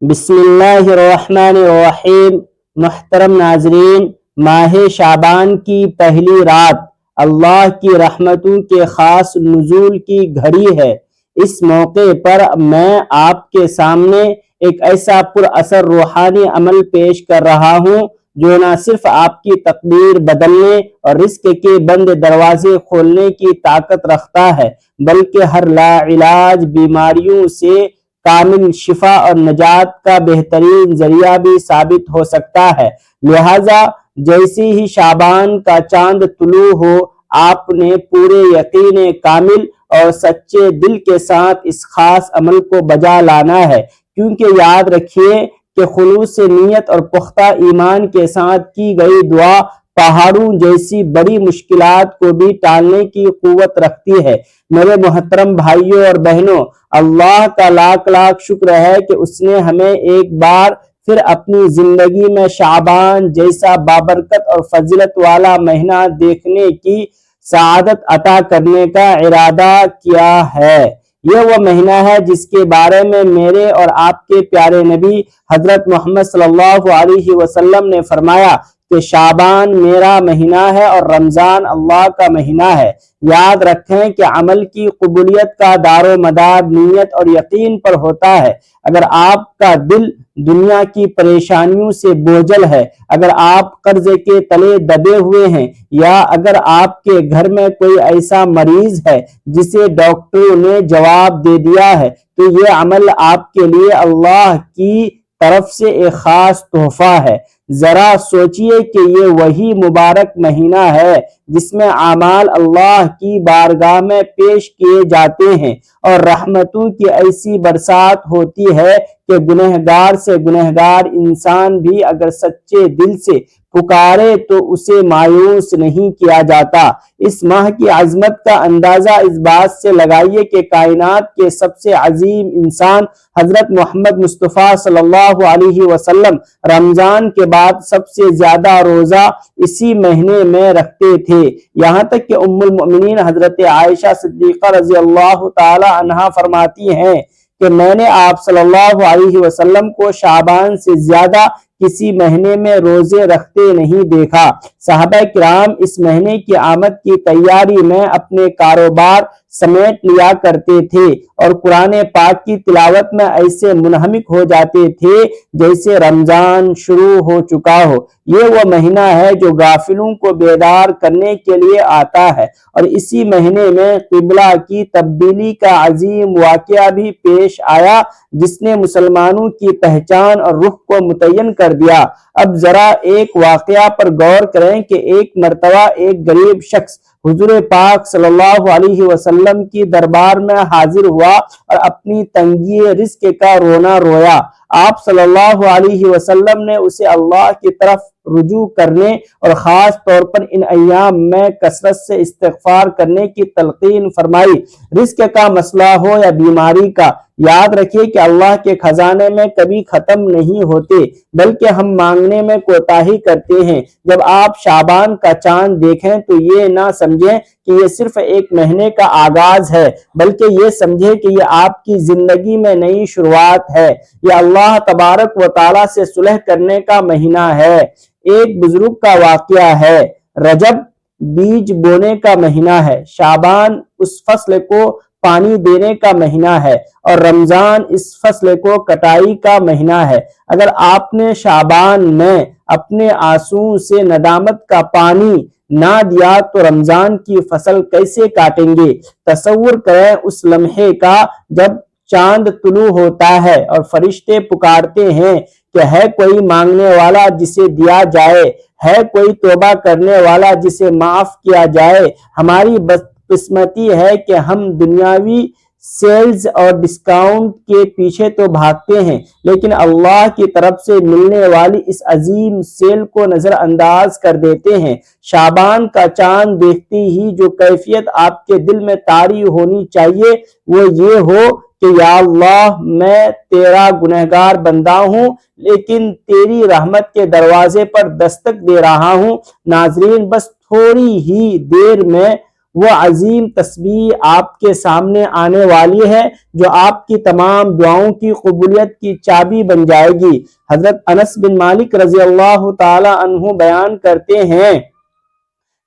بسم اللہ الرحمن الرحیم۔ محترم ناظرین، ماہ شعبان کی پہلی رات اللہ کی رحمتوں کے خاص نزول کی گھڑی ہے۔ اس موقع پر میں آپ کے سامنے ایک ایسا پر اثر روحانی عمل پیش کر رہا ہوں جو نہ صرف آپ کی تقدیر بدلنے اور رزق کے بند دروازے کھولنے کی طاقت رکھتا ہے بلکہ ہر لاعلاج بیماریوں سے کامل شفا اور نجات کا بہترین ذریعہ بھی ثابت ہو سکتا ہے۔ لہٰذا جیسے ہی شعبان کا چاند طلوع ہو، آپ نے پورے یقین کامل اور سچے دل کے ساتھ اس خاص عمل کو بجا لانا ہے، کیونکہ یاد رکھیے کہ خلوص نیت اور پختہ ایمان کے ساتھ کی گئی دعا پہاڑوں جیسی بڑی مشکلات کو بھی ٹالنے کی قوت رکھتی ہے۔ میرے محترم بھائیوں اور بہنوں، اللہ کا لاکھ لاکھ شکر ہے کہ اس نے ہمیں ایک بار پھر اپنی زندگی میں شعبان جیسا بابرکت اور فضیلت والا مہینہ دیکھنے کی سعادت عطا کرنے کا ارادہ کیا ہے۔ یہ وہ مہینہ ہے جس کے بارے میں میرے اور آپ کے پیارے نبی حضرت محمد صلی اللہ علیہ وسلم نے فرمایا کہ شعبان میرا مہینہ ہے اور رمضان اللہ کا مہینہ ہے۔ یاد رکھیں کہ عمل کی قبولیت کا دار و مدار نیت اور یقین پر ہوتا ہے۔ اگر آپ کا دل دنیا کی پریشانیوں سے بوجھل ہے، اگر آپ قرض کے تلے دبے ہوئے ہیں، یا اگر آپ کے گھر میں کوئی ایسا مریض ہے جسے ڈاکٹروں نے جواب دے دیا ہے، تو یہ عمل آپ کے لیے اللہ کی طرف سے ایک خاص تحفہ ہے۔ ذرا سوچئے کہ یہ وہی مبارک مہینہ ہے جس میں اعمال اللہ کی بارگاہ میں پیش کیے جاتے ہیں اور رحمتوں کی ایسی برسات ہوتی ہے کہ گنہگار سے گنہگار انسان بھی اگر سچے دل سے پکارے تو اسے مایوس نہیں کیا جاتا۔ اس ماہ کی عظمت کا اندازہ اس بات سے لگائیے کہ کائنات کے سب سے عظیم انسان حضرت محمد مصطفیٰ صلی اللہ علیہ وسلم رمضان کے بعد سب سے زیادہ روزہ اسی مہینے میں رکھتے تھے، یہاں تک کہ ام المؤمنین حضرت عائشہ صدیقہ رضی اللہ تعالی عنہا فرماتی ہیں کہ میں نے آپ صلی اللہ علیہ وسلم کو شعبان سے زیادہ کسی مہینے میں روزے رکھتے نہیں دیکھا۔ صحابہ کرام اس مہینے کی آمد کی تیاری میں اپنے کاروبار سمیٹ لیا کرتے تھے اور قرآن پاک کی تلاوت میں ایسے منہمک ہو جاتے تھے جیسے رمضان شروع ہو چکا ہو۔ یہ وہ مہینہ ہے جو غافلوں کو بیدار کرنے کے لیے آتا ہے، اور اسی مہینے میں قبلہ کی تبدیلی کا عظیم واقعہ بھی پیش آیا جس نے مسلمانوں کی پہچان اور رخ کو متعین کر دیا۔ اب ذرا ایک واقعہ پر غور کریں کہ ایک مرتبہ ایک غریب شخص حضور پاک صلی اللہ علیہ وسلم کی دربار میں حاضر ہوا اور اپنی تنگی رزق کا رونا رویا۔ آپ صلی اللہ علیہ وسلم نے اسے اللہ کی طرف رجوع کرنے اور خاص طور پر ان ایام میں کثرت سے استغفار کرنے کی تلقین فرمائی۔ رزق کا مسئلہ ہو یا بیماری کا، یاد رکھیے کہ اللہ کے خزانے میں کبھی ختم نہیں ہوتے، بلکہ ہم مانگنے میں کوتاہی کرتے ہیں۔ جب آپ شعبان کا چاند دیکھیں تو یہ نہ سمجھیں کہ یہ صرف ایک مہینے کا آغاز ہے، بلکہ یہ سمجھیں کہ یہ آپ کی زندگی میں نئی شروعات ہے۔ یہ اللہ تبارک و تعالیٰ سے صلح کرنے کا مہینہ ہے۔ ایک بزرگ کا واقعہ ہے۔ رجب بیج بونے کا مہینہ ہے، شعبان اس فصل کو پانی دینے کا مہینہ ہے، اور رمضان اس فصل کو کٹائی کا مہینہ ہے۔ اگر آپ نے شعبان میں اپنے آنسوؤں سے ندامت کا پانی نہ دیا تو رمضان کی فصل کیسے کاٹیں گے؟ تصور کریں اس لمحے کا جب چاند طلوع ہوتا ہے اور فرشتے پکارتے ہیں کہ ہے کوئی مانگنے والا جسے دیا جائے، ہے کوئی توبہ کرنے والا جسے معاف کیا جائے۔ ہماری بدقسمتی ہے کہ ہم دنیاوی سیلز اور ڈسکاؤنٹ کے پیچھے تو بھاگتے ہیں، لیکن اللہ کی طرف سے ملنے والی اس عظیم سیل کو نظر انداز کر دیتے ہیں۔ شعبان کا چاند دیکھتے ہی جو کیفیت آپ کے دل میں طاری ہونی چاہیے وہ یہ ہو کہ یا اللہ، میں تیرا گنہگار بندہ ہوں لیکن تیری رحمت کے دروازے پر دستک دے رہا ہوں۔ ناظرین، بس تھوڑی ہی دیر میں وہ عظیم تسبیح آپ کے سامنے آنے والی ہے جو آپ کی تمام دعاؤں کی قبولیت کی چابی بن جائے گی۔ حضرت انس بن مالک رضی اللہ تعالی عنہ بیان کرتے ہیں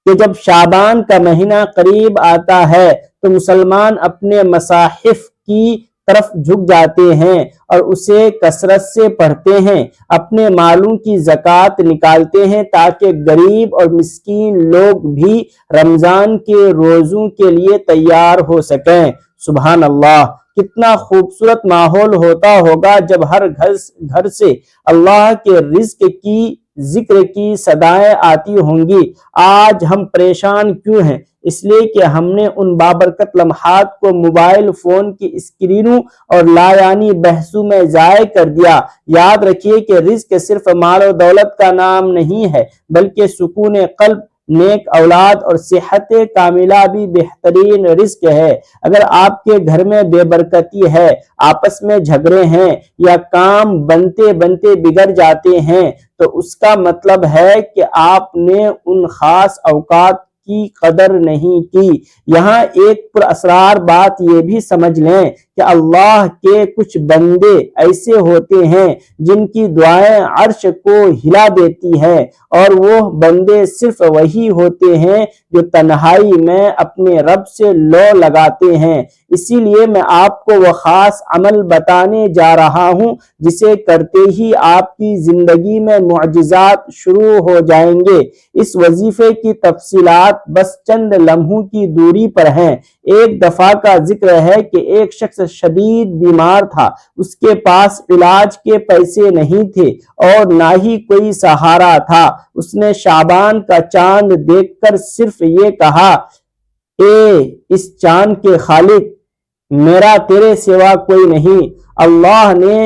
کہ جب شعبان کا مہینہ قریب آتا ہے تو مسلمان اپنے مصاحف کی طرف جھک جاتے ہیں اور اسے کثرت سے پڑھتے ہیں، اپنے مالوں کی زکوٰۃ نکالتے ہیں تاکہ غریب اور مسکین لوگ بھی رمضان کے روزوں کے لیے تیار ہو سکیں۔ سبحان اللہ، کتنا خوبصورت ماحول ہوتا ہوگا جب ہر گھر سے اللہ کے رزق کی ذکر کی صدائیں آتی ہوں گی۔ آج ہم پریشان کیوں ہیں؟ اس لیے کہ ہم نے ان بابرکت لمحات کو موبائل فون کی اسکرینوں اور لایعنی بحثوں میں ضائع کر دیا۔ یاد رکھیے کہ رزق صرف مال و دولت کا نام نہیں ہے، بلکہ سکون قلب، نیک اولاد اور صحت کاملہ بھی بہترین رزق ہے۔ اگر آپ کے گھر میں بے برکتی ہے، آپس میں جھگڑے ہیں یا کام بنتے بنتے بگڑ جاتے ہیں تو اس کا مطلب ہے کہ آپ نے ان خاص اوقات کی قدر نہیں کی۔ یہاں ایک پر اسرار بات یہ بھی سمجھ لیں کہ اللہ کے کچھ بندے ایسے ہوتے ہیں جن کی دعائیں عرش کو ہلا دیتی ہیں، اور وہ بندے صرف وہی ہوتے ہیں جو تنہائی میں اپنے رب سے لو لگاتے ہیں۔ اسی لیے میں آپ کو وہ خاص عمل بتانے جا رہا ہوں جسے کرتے ہی آپ کی زندگی میں معجزات شروع ہو جائیں گے۔ اس وظیفے کی تفصیلات بس چند لمحوں کی دوری پر ہیں۔ ایک دفعہ کا ذکر ہے کہ ایک شخص شدید بیمار تھا، اس کے پاس علاج کے پیسے نہیں تھے اور نہ ہی کوئی سہارا تھا۔ اس نے شعبان کا چاند دیکھ کر صرف یہ کہا، اے اس چاند کے خالق، میرا تیرے سوا کوئی نہیں۔ اللہ نے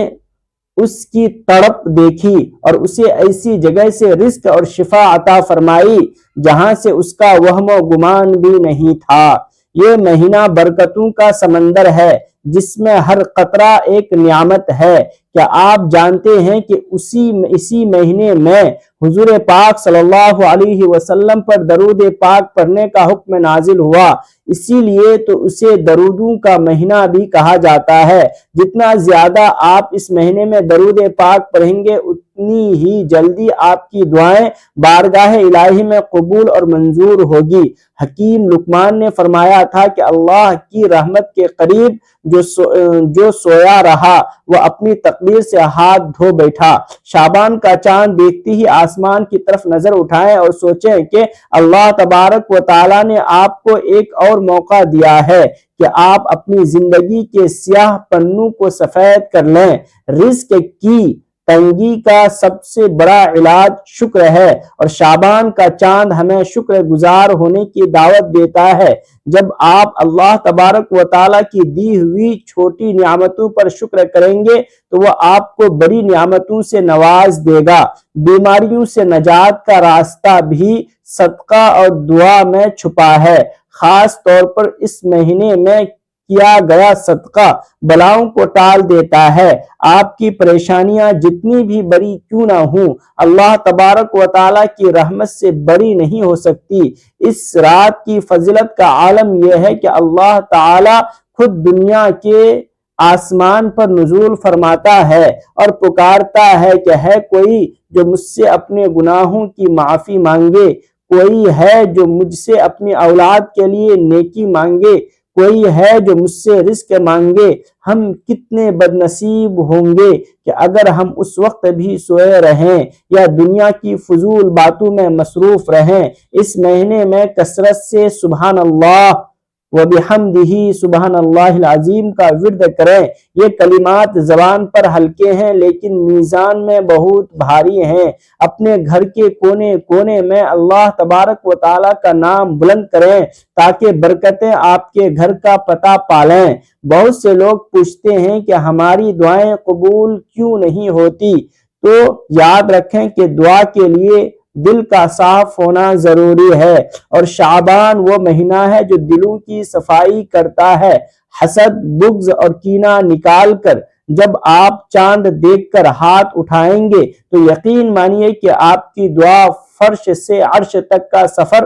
اس کی تڑپ دیکھی اور اسے ایسی جگہ سے رزق اور شفا عطا فرمائی جہاں سے اس کا وہم و گمان بھی نہیں تھا۔ یہ مہینہ برکتوں کا سمندر ہے جس میں ہر قطرہ ایک نعمت ہے۔ کیا آپ جانتے ہیں کہ اسی مہینے میں حضور پاک صلی اللہ علیہ وسلم پر درود پاک پڑھنے کا حکم نازل ہوا؟ اسی لیے تو اسے درودوں کا مہینہ بھی کہا جاتا ہے۔ جتنا زیادہ آپ اس مہینے میں درود پاک پڑھیں گے اتنی ہی جلدی آپ کی دعائیں بارگاہ الہی میں قبول اور منظور ہوگی۔ حکیم لقمان نے فرمایا تھا کہ اللہ کی رحمت کے قریب جو سویا رہا وہ اپنی تقدیر سے ہاتھ دھو بیٹھا۔ شعبان کا چاند دیکھتے ہی آسمان کی طرف نظر اٹھائیں اور سوچیں کہ اللہ تبارک و تعالیٰ نے آپ کو ایک اور موقع دیا ہے کہ آپ اپنی زندگی کے سیاہ پنوں کو سفید کر لیں۔ رزق کی تنگی کا سب سے بڑا علاج شکر ہے، اور شعبان کا چاند ہمیں شکر گزار ہونے کی دعوت دیتا ہے۔ جب آپ اللہ تبارک و تعالیٰ کی دی ہوئی چھوٹی نعمتوں پر شکر کریں گے تو وہ آپ کو بڑی نعمتوں سے نواز دے گا۔ بیماریوں سے نجات کا راستہ بھی صدقہ اور دعا میں چھپا ہے۔ خاص طور پر اس مہینے میں کیا گیا صدقہ بلاؤں کو ٹال دیتا ہے۔ آپ کی پریشانیاں جتنی بھی بڑی کیوں نہ ہوں، اللہ تبارک و تعالیٰ کی رحمت سے بڑی نہیں ہو سکتی۔ اس رات کی فضیلت کا عالم یہ ہے کہ اللہ تعالیٰ خود دنیا کے آسمان پر نزول فرماتا ہے اور پکارتا ہے کہ ہے کوئی جو مجھ سے اپنے گناہوں کی معافی مانگے، کوئی ہے جو مجھ سے اپنی اولاد کے لیے نیکی مانگے، کوئی ہے جو مجھ سے رزق مانگے۔ ہم کتنے بد نصیب ہوں گے کہ اگر ہم اس وقت بھی سوئے رہیں یا دنیا کی فضول باتوں میں مصروف رہیں۔ اس مہینے میں کثرت سے سبحان اللہ وبحمدہ سبحان اللہ العظیم کا ورد کریں۔ یہ کلمات زبان پر ہلکے ہیں لیکن میزان میں بہت بھاری ہیں۔ اپنے گھر کے کونے کونے میں اللہ تبارک و تعالیٰ کا نام بلند کریں تاکہ برکتیں آپ کے گھر کا پتہ پالیں۔ بہت سے لوگ پوچھتے ہیں کہ ہماری دعائیں قبول کیوں نہیں ہوتی؟ تو یاد رکھیں کہ دعا کے لیے دل کا صاف ہونا ضروری ہے، اور شعبان وہ مہینہ ہے جو دلوں کی صفائی کرتا ہے۔ حسد، بغض اور کینہ نکال کر جب آپ چاند دیکھ کر ہاتھ اٹھائیں گے تو یقین مانیے کہ آپ کی دعا فرش سے عرش تک کا سفر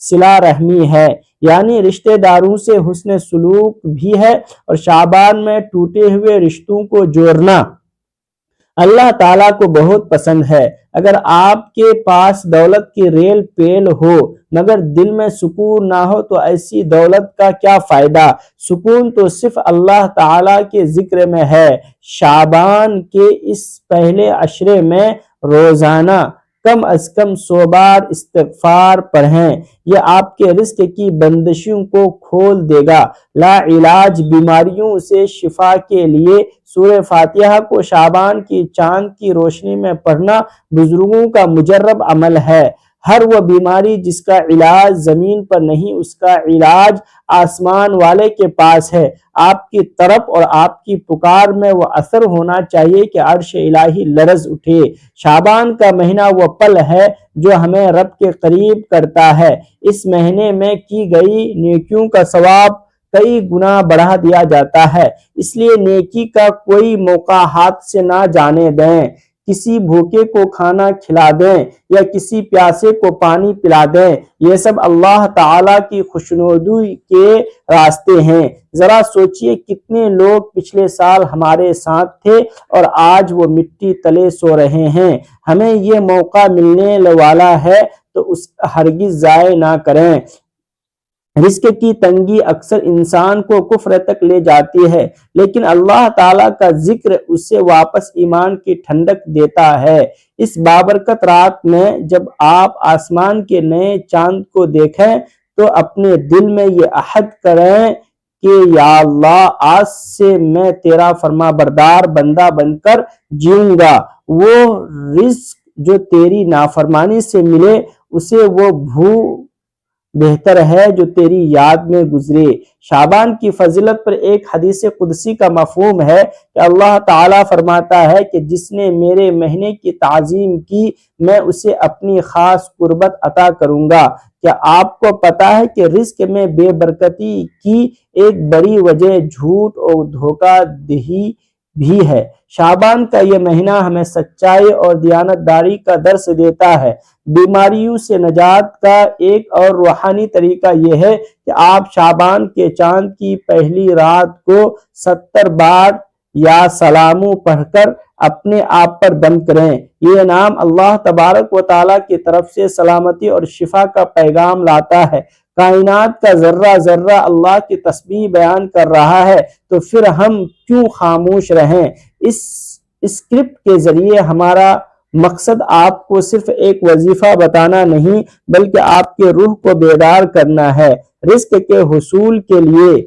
صلہ رحمی ہے، یعنی رشتہ داروں سے حسن سلوک بھی ہے، اور شعبان میں ٹوٹے ہوئے رشتوں کو جوڑنا اللہ تعالیٰ کو بہت پسند ہے۔ اگر آپ کے پاس دولت کی ریل پیل ہو مگر دل میں سکون نہ ہو تو ایسی دولت کا کیا فائدہ؟ سکون تو صرف اللہ تعالیٰ کے ذکر میں ہے۔ شعبان کے اس پہلے عشرے میں روزانہ کم از کم 100 بار استغفار پڑھیں، یہ آپ کے رزق کی بندشوں کو کھول دے گا۔ لا علاج بیماریوں سے شفا کے لیے سورہ فاتحہ کو شعبان کی چاند کی روشنی میں پڑھنا بزرگوں کا مجرب عمل ہے۔ ہر وہ بیماری جس کا علاج زمین پر نہیں، اس کا علاج آسمان والے کے پاس ہے۔ آپ کی طرف اور آپ کی پکار میں وہ اثر ہونا چاہیے کہ عرش الہی لرز اٹھے۔ شعبان کا مہینہ وہ پل ہے جو ہمیں رب کے قریب کرتا ہے۔ اس مہینے میں کی گئی نیکیوں کا ثواب کئی گنا بڑھا دیا جاتا ہے، اس لیے نیکی کا کوئی موقع ہاتھ سے نہ جانے دیں۔ کسی بھوکے کو کھانا کھلا دیں یا کسی پیاسے کو پانی پلا دیں، یہ سب اللہ تعالیٰ کی خوشنودی کے راستے ہیں۔ ذرا سوچئے کتنے لوگ پچھلے سال ہمارے ساتھ تھے اور آج وہ مٹی تلے سو رہے ہیں۔ ہمیں یہ موقع ملنے والا ہے تو اس ہرگز ضائع نہ کریں۔ رزق کی تنگی اکثر انسان کو کفر تک لے جاتی ہے، لیکن اللہ تعالیٰ کا ذکر اسے واپس ایمان کی ٹھنڈک دیتا ہے۔ اس بابرکت رات میں جب آپ آسمان کے نئے چاند کو دیکھیں تو اپنے دل میں یہ عہد کریں کہ یا اللہ، آج سے میں تیرا فرما بردار بندہ بن کر جیوں گا۔ وہ رزق جو تیری نافرمانی سے ملے اسے وہ بہتر ہے جو تیری یاد میں گزرے۔ شعبان کی فضیلت پر ایک حدیث قدسی کا مفہوم ہے کہ اللہ تعالیٰ فرماتا ہے کہ جس نے میرے مہینے کی تعظیم کی میں اسے اپنی خاص قربت عطا کروں گا۔ کیا آپ کو پتا ہے کہ رزق میں بے برکتی کی ایک بڑی وجہ جھوٹ اور دھوکہ دہی بھی ہے؟ شعبان کا یہ مہینہ ہمیں سچائی اور دیانتداری کا درس دیتا ہے۔ بیماریوں سے نجات کا ایک اور روحانی طریقہ یہ ہے کہ آپ شعبان کے چاند کی پہلی رات کو 70 بار یا سلاموں پڑھ کر اپنے آپ پر دم کریں۔ یہ نام اللہ تبارک و تعالیٰ کی طرف سے سلامتی اور شفا کا پیغام لاتا ہے۔ کائنات کا ذرہ ذرہ اللہ کی تسبیح بیان کر رہا ہے، تو پھر ہم کیوں خاموش رہیں؟ اس اسکرپٹ کے ذریعے ہمارا مقصد آپ کو صرف ایک وظیفہ بتانا نہیں بلکہ آپ کے روح کو بیدار کرنا ہے۔ رزق کے حصول کے لیے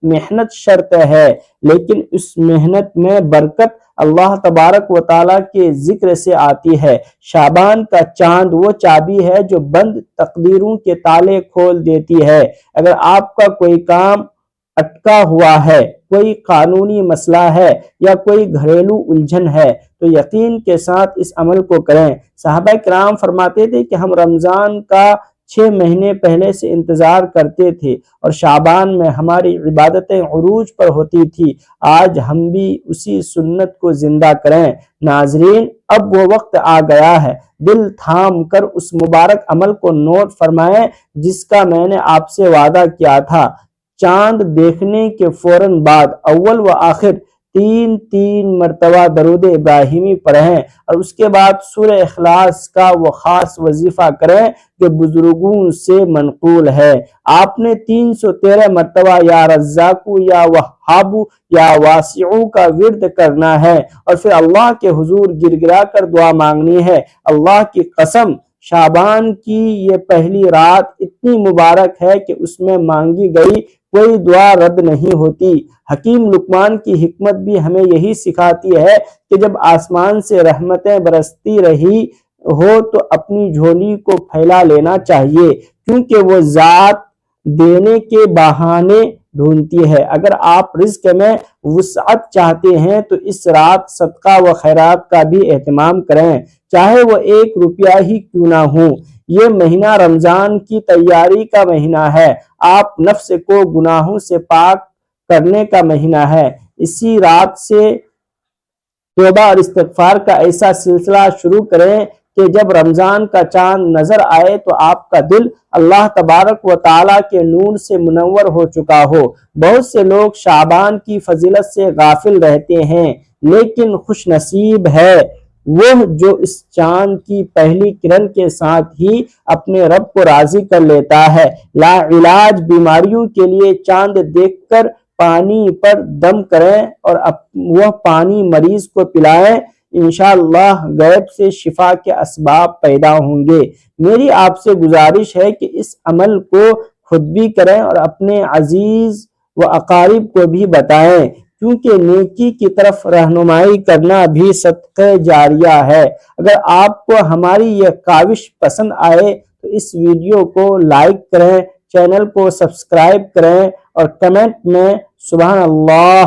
محنت شرط ہے، لیکن اس محنت میں برکت اللہ تبارک و تعالیٰ کے ذکر سے آتی ہے۔ شعبان کا چاند وہ چابی ہے جو بند تقدیروں کے تالے کھول دیتی ہے۔ اگر آپ کا کوئی کام اٹکا ہوا ہے، کوئی قانونی مسئلہ ہے یا کوئی گھریلو الجھن ہے تو یقین کے ساتھ اس عمل کو کریں۔ صحابہ کرام فرماتے تھے کہ ہم رمضان کا 6 مہینے پہلے سے انتظار کرتے تھے اور شعبان میں ہماری عبادتیں عروج پر ہوتی تھی۔ آج ہم بھی اسی سنت کو زندہ کریں۔ ناظرین، اب وہ وقت آ گیا ہے، دل تھام کر اس مبارک عمل کو نوٹ فرمائیں جس کا میں نے آپ سے وعدہ کیا تھا۔ چاند دیکھنے کے فوراً بعد اول و آخر 3 مرتبہ درود ابراہیمی پڑھیں اور اس کے بعد سورہ اخلاص کا وہ خاص وظیفہ کریں جو بزرگوں سے منقول ہے۔ آپ نے 313 مرتبہ یا رزاقو یا وہابو یا واسعو کا ورد کرنا ہے اور پھر اللہ کے حضور گر گرا کر دعا مانگنی ہے۔ اللہ کی قسم، شعبان کی یہ پہلی رات اتنی مبارک ہے کہ اس میں مانگی گئی کوئی دعا رد نہیں ہوتی۔ حکیم لقمان کی حکمت بھی ہمیں یہی سکھاتی ہے کہ جب آسمان سے رحمتیں برستی رہی ہو تو اپنی جھولی کو پھیلا لینا چاہیے، کیونکہ وہ ذات دینے کے بہانے ڈھونڈتی ہے۔ اگر آپ رزق میں وسعت چاہتے ہیں تو اس رات صدقہ و خیرات کا بھی اہتمام کریں، چاہے وہ 1 روپیہ ہی کیوں نہ ہو۔ یہ مہینہ رمضان کی تیاری کا مہینہ ہے، آپ نفس کو گناہوں سے پاک کرنے کا مہینہ ہے۔ اسی رات سے توبہ اور استغفار کا ایسا سلسلہ شروع کریں کہ جب رمضان کا چاند نظر آئے تو آپ کا دل اللہ تبارک و تعالیٰ کے نور سے منور ہو چکا ہو۔ بہت سے لوگ شعبان کی فضیلت سے غافل رہتے ہیں، لیکن خوش نصیب ہے وہ جو اس چاند کی پہلی کرن کے ساتھ ہی اپنے رب کو راضی کر لیتا ہے۔ لا علاج بیماریوں کے لیے چاند دیکھ کر پانی پر دم کریں اور وہ پانی مریض کو پلائیں، انشاءاللہ غیب سے شفا کے اسباب پیدا ہوں گے۔ میری آپ سے گزارش ہے کہ اس عمل کو خود بھی کریں اور اپنے عزیز و اقارب کو بھی بتائیں، کیونکہ نیکی کی طرف رہنمائی کرنا بھی صدقہ جاریہ ہے۔ اگر آپ کو ہماری یہ کاوش پسند آئے تو اس ویڈیو کو لائک کریں، چینل کو سبسکرائب کریں اور کمنٹ میں سبحان اللہ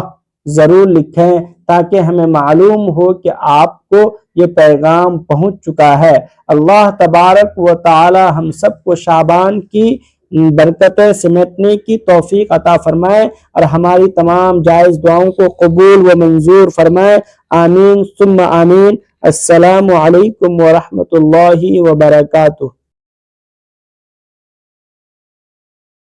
ضرور لکھیں تاکہ ہمیں معلوم ہو کہ آپ کو یہ پیغام پہنچ چکا ہے۔ اللہ تبارک و تعالی ہم سب کو شعبان کی برکتیں سمیٹنے کی توفیق عطا فرمائے اور ہماری تمام جائز دعاؤں کو قبول و منظور فرمائے، آمین ثم آمین۔ السلام علیکم ورحمۃ اللہ وبرکاتہ۔